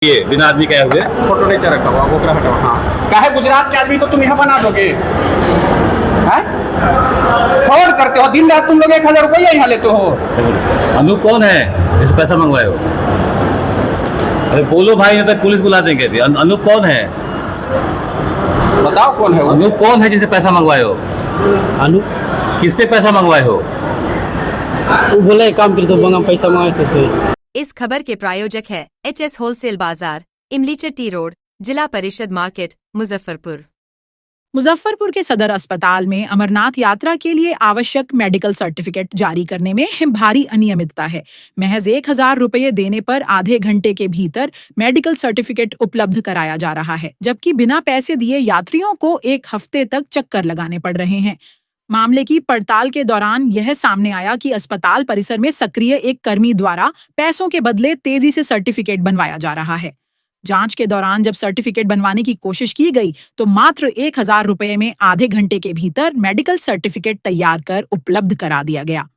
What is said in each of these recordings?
ये बिना आदमी कहे हुए फोटो नहीं चढ़ा हुआ वो हटाओ। हाँ काहे गुजरात के आदमी को तुम यहाँ बना दोगे? हैं फ्रॉड करते हो दिन रात। तुम लोग 1000 रुपया यहाँ लेते हो। अनूप कौन है जिससे पैसा मंगवाए हो? अरे बोलो भाई, नहीं तो पुलिस बुला देंगे। अनूप कौन है? बताओ कौन है वो? अनूप कौन है जिससे पैसा मंगवाए हो? अनूप किस पे पैसा मंगवाए हो? वो बोला काम कर तो मंगा पैसा मांगे थे। इस खबर के प्रायोजक है HS होलसेल बाजार, इमली चट्टी रोड, जिला परिषद मार्केट, मुजफ्फरपुर। मुजफ्फरपुर के सदर अस्पताल में अमरनाथ यात्रा के लिए आवश्यक मेडिकल सर्टिफिकेट जारी करने में भारी अनियमितता है। महज 1000 रुपये देने पर आधे घंटे के भीतर मेडिकल सर्टिफिकेट उपलब्ध कराया जा रहा है, जबकि बिना पैसे दिए यात्रियों को 1 हफ्ते तक चक्कर लगाने पड़ रहे हैं। मामले की पड़ताल के दौरान यह सामने आया कि अस्पताल परिसर में सक्रिय एक कर्मी द्वारा पैसों के बदले तेजी से सर्टिफिकेट बनवाया जा रहा है। जांच के दौरान जब सर्टिफिकेट बनवाने की कोशिश की गई तो मात्र 1000 रुपये में आधे घंटे के भीतर मेडिकल सर्टिफिकेट तैयार कर उपलब्ध करा दिया गया।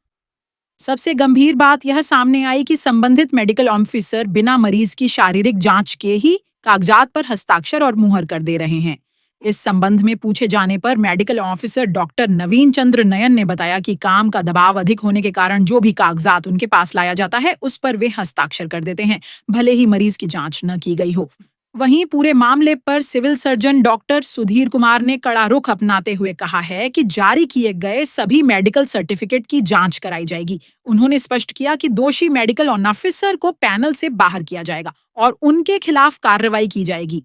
सबसे गंभीर बात यह सामने आई कि संबंधित मेडिकल ऑफिसर बिना मरीज की शारीरिक जांच के ही कागजात पर हस्ताक्षर और मुहर कर दे रहे हैं। इस संबंध में पूछे जाने पर मेडिकल ऑफिसर डॉक्टर नवीन चंद्र नयन ने बताया कि काम का दबाव अधिक होने के कारण जो भी कागजात उनके पास लाया जाता है उस पर वे हस्ताक्षर कर देते हैं, भले ही मरीज की जांच न की गई हो। वहीं पूरे मामले पर civil surgeon doctor Sudhir Kumar ने कड़ा रुख अपनाते हुए कहा है कि जारी किए गए सभी मेडिकल सर्टिफिकेट की जांच कराई जाएगी। उन्होंने स्पष्ट किया कि दोषी मेडिकल ऑफिसर को पैनल से बाहर किया जाएगा और उनके खिलाफ कार्रवाई की जाएगी।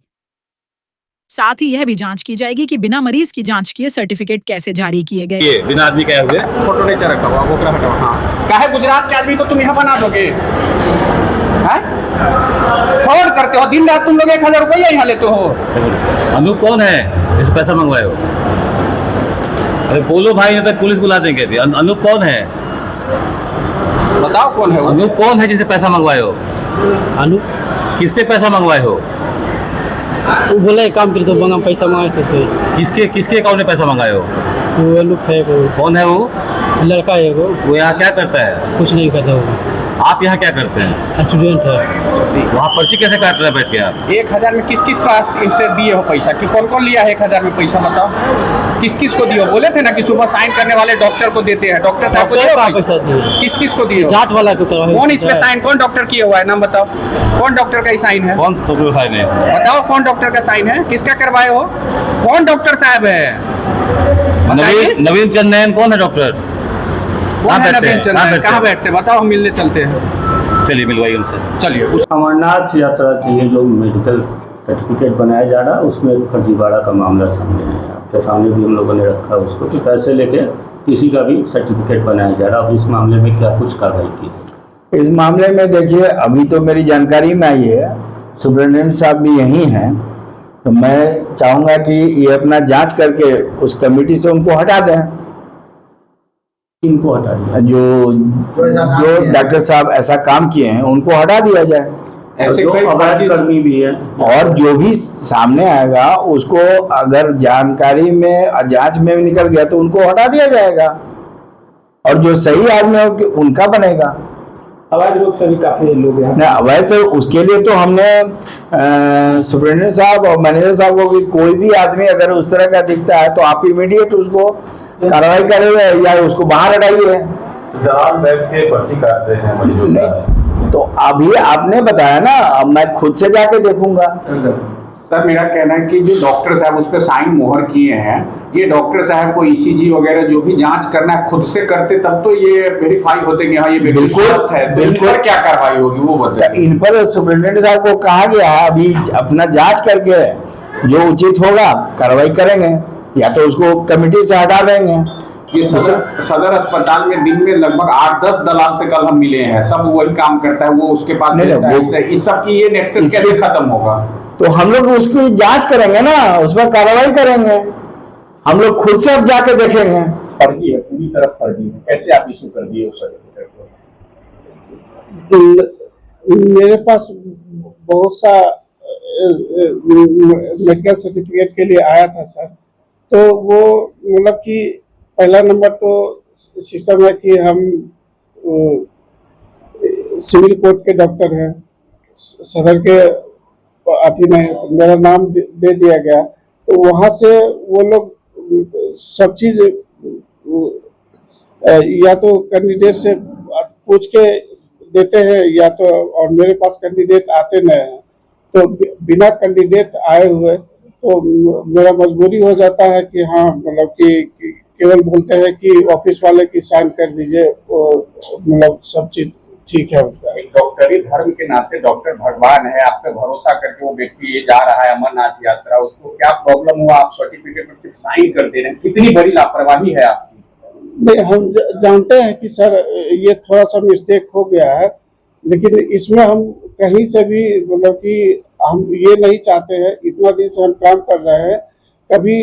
साथ ही यह भी जांच की जाएगी कि बिना मरीज की जांच किए सर्टिफिकेट कैसे जारी किए गए। ये बिना आदमी कहे हुए फोटो नहीं चढ़ा हुआ वो हटाओ। हाँ काहे गुजरात के आदमी को तुम यहाँ बना दोगे? हैं फ्रॉड करते हो दिन रात। तुम लोग 1000 रुपया यहाँ लेते हो। अनूप कौन है जिससे पैसा मंगवाए हो? अरे बोलो भाई, नहीं तो पुलिस बुला देंगे। अनूप कौन है? बताओ कौन है वो? अनूप कौन है जिससे पैसा मंगवाए हो? अनूप किस पे पैसा मंगवाए हो? वो बोला काम कर तो मंगा पैसा मांगे थे। किसके अकाउंट में पैसा मंगाए हो? वो अनूप था वो कौन है वो? लड़का है वो यहाँ क्या करता है? कुछ नहीं करता वो। आप यहाँ क्या करते हैं? स्टूडेंट है। वहाँ पर्ची कैसे काट रहे हैं बैठ के आप? 1000 में किस किस पास इससे दिए हो पैसा? कि कौन कौन लिया है 1000 में पैसा? बताओ किस किस को दिए हो? बोले थे ना कि सुबह साइन करने वाले डॉक्टर को देते हैं। डॉक्टर साहब को दिए हो पैसा दिए? किस किस को दिए हो? जांच वाला को करवाया। कौन इस पे साइन? कौन डॉक्टर किया हुआ है? नाम बताओ। कौन डॉक्टर का साइन है? कौन तो साइन है इसमें? बताओ कौन डॉक्टर का साइन है? किसका करवाए हो? कौन डॉक्टर साहब है? नवीन चंद नयन कौन है डॉक्टर? कौन है नवीन चंद? कहाँ बैठते? बताओ हम मिलने चलते हैं। चलिए मिलवाइए उनसे। चलिए अमरनाथ यात्रा के लिए जो मेडिकल सर्टिफिकेट बनाया जा रहा है उसमें फर्जीवाड़ा का मामला सामने है। आपके सामने भी हम लोगों ने रखा उसको कि पैसे लेके किसी का भी सर्टिफिकेट बनाया जा रहा है। अब इस मामले में क्या कुछ कार्रवाई की? इस मामले में देखिए, अभी तो मेरी जानकारी में आई है, सुप्रिंटेंडेंट साहब भी यहीं हैं, तो मैं चाहूँगा कि ये अपना जांच करके उस कमेटी से उनको हटा दें। इनको हटा दिया? जो डॉक्टर साहब ऐसा काम किए हैं उनको हटा दिया जाए। ऐसे जो कई अवैध कर्मी भी है और जो भी सामने आएगा उसको अगर जानकारी में जांच में भी निकल गया तो उनको हटा दिया जाएगा और जो सही आदमी हो उनका बनेगा। अवैध रूप से भी काफी लोग हैं। ना वैसे उसके लिए तो हमने सुप्रिंटेंडेंट साहब और मैनेजर साहब को कि कोई भी आदमी अगर उस तरह का दिखता है तो आप इमीडिएट उसको कार्रवाई करेंगे या उसको बाहर हटाइए। दलाल बैठ के पर्ची काटते हैं मरीजों का। तो अभी आपने बताया ना, अब मैं खुद से जाके देखूंगा। सर मेरा कहना है कि जो डॉक्टर साहब उस पर साइन मोहर किए हैं, ये डॉक्टर साहब को ECG वगैरह जो भी जांच करना है खुद से करते तब तो ये वेरीफाई होते कि हाँ ये व्यक्ति स्वस्थ है। तो इन पर क्या कार्रवाई होगी वो बताइए। इन पर सुप्रिंटेंडेंट साहब को कहा गया है अभी अपना जांच करके जो उचित होगा कार्रवाई करेंगे या तो उसको कमेटी से हटा देंगे। ये सदर अस्पताल में दिन में लगभग 8-10 दलाल से कल हम मिले हैं। सब वही काम करता है, वो उसके पास इस सब की ये नेक्सस कैसे खत्म होगा? तो हम लोग उसकी जांच करेंगे ना, उसमें कार्रवाई करेंगे। हम लोग खुद से अब जाके देखेंगे। फर्जी है, पूरी तरफ फर्जी है। कैसे आप इशू कर दिए उस सर्टिफिकेट को? मेरे पास बहुत सा मेडिकल सर्टिफिकेट के लिए आया था सर, तो वो मतलब कि पहला नंबर तो सिस्टम है कि हम सिविल कोर्ट के डॉक्टर हैं, सदर के अथी नहीं, तो मेरा नाम दे दिया गया। तो वहां से वो लोग सब चीज या तो कैंडिडेट से पूछ के देते हैं, या तो और मेरे पास कैंडिडेट आते नहीं हैं, तो बिना कैंडिडेट आए हुए तो मेरा मजबूरी हो जाता है कि हाँ मतलब कि केवल बोलते हैं कि ऑफिस वाले की साइन कर दीजिए, मतलब सब चीज ठीक है उसका। एक डॉक्टरी धर्म के नाते डॉक्टर भगवान है, आप पे भरोसा करके वो व्यक्ति ये जा रहा है अमरनाथ यात्रा, उसको क्या प्रॉब्लम हुआ? आप सर्टिफिकेट पर सिर्फ साइन कर दे रहे हैं, कितनी बड़ी लापरवाही है आपकी? नहीं, हम जानते हैं कि सर ये थोड़ा सा मिस्टेक हो गया है, लेकिन इसमें हम कहीं से भी मतलब कि हम ये नहीं चाहते हैं, इतना दिन से हम काम कर रहे हैं, कभी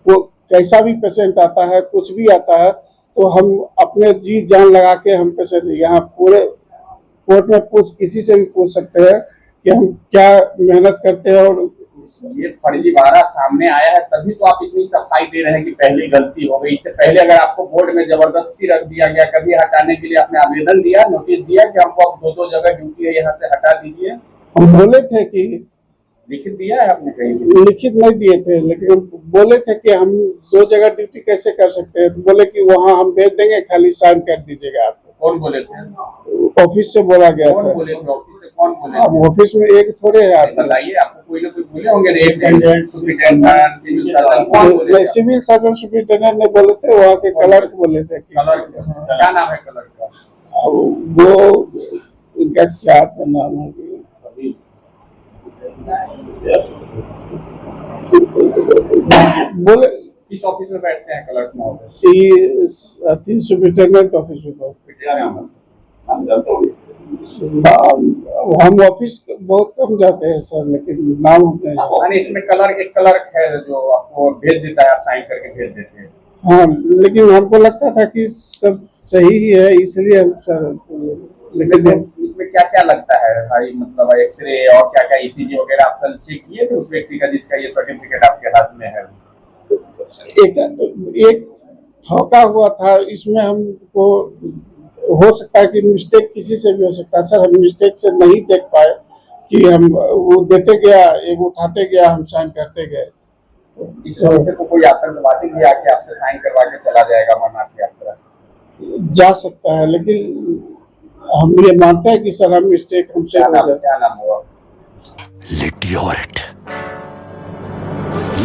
कैसा भी पेशेंट आता है, कुछ भी आता है, तो हम अपने जी जान लगा के हम पेशेंट यहाँ पूरे कोर्ट में किसी से भी पूछ सकते हैं कि हम क्या मेहनत करते हैं। और ये फर्जीवाड़ा सामने आया है तभी तो आप इतनी सफाई दे रहे हैं कि पहले गलती हो गई। इससे पहले अगर आपको बोर्ड में जबरदस्ती रख दिया गया, कभी हटाने के लिए आपने आवेदन दिया, नोटिस दिया कि हमको अब 2-2 जगह ड्यूटी है, यहाँ से हटा दीजिए? हम बोले थे कि लिखित दिया है आपने कहीं? लिखित नहीं दिए थे, लेकिन बोले थे कि हम 2 जगह ड्यूटी कैसे कर सकते हैं, तो बोले कि वहाँ हम भेज देंगे, खाली साइन कर दीजिएगा आपको। कौन बोले थे? ऑफिस से बोला गया कौन था। बोले थे? ऑफिस से कौन बोले अब थे? ऑफिस में एक थोड़े है आप बताइए, आपको कोई ना कोई बोले होंगे, अटेंडेंट, सुपरिटेंडेंट, सिविल सर्जन, कौन बोले थे? सिविल सर्जन सुपरिटेंडेंट ने बोले थे, वहाँ के क्लर्क बोले थे कि क्लर्क, क्या नाम है क्लर्क का? वो उनका क्या नाम है, बोले किस ऑफिस में बैठते हैं क्लर्क महोदय? ये सुपरिटेंडेंट ऑफिस में क्या नाम है? नाम जानते हो? हम ऑफिस बहुत कम जाते हैं सर, लेकिन नाम नहीं। इसमें एक क्लर्क है जो आपको भेज देता है, आप साइन करके भेज देते हैं। हाँ, लेकिन हमको लगता था कि सब सही ही है, इसलिए हम सर। लेकिन इसमें क्या क्या लगता है भाई, मतलब एक्सरे और क्या क्या ईसीजी वगैरह आप कल चेक किए थे उस व्यक्ति का जिसका ये सर्टिफिकेट आपके हाथ में है? एक धोखा हुआ था, इसमें हमको हो सकता है कि मिस्टेक किसी से भी हो सकता है सर, हम मिस्टेक से नहीं देख पाए कि हम वो देते गया, एक उठाते गया, हम साइन करते गए। इस वजह से कोई आतंकवादी भी आके आपसे साइन करवा के चला जाएगा अमरनाथ यात्रा? जा सकता है, लेकिन हम ये मानते हैं कि सर हम मिस्टेक हमसे हो जाए। क्या नाम हुआ? Lidiort.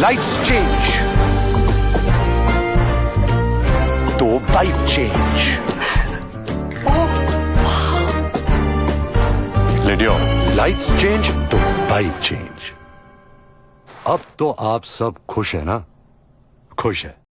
Lights change. तो vibe change. Lidiort. Lights change तो vibe change. अब तो आप सब खुश है ना? खुश है।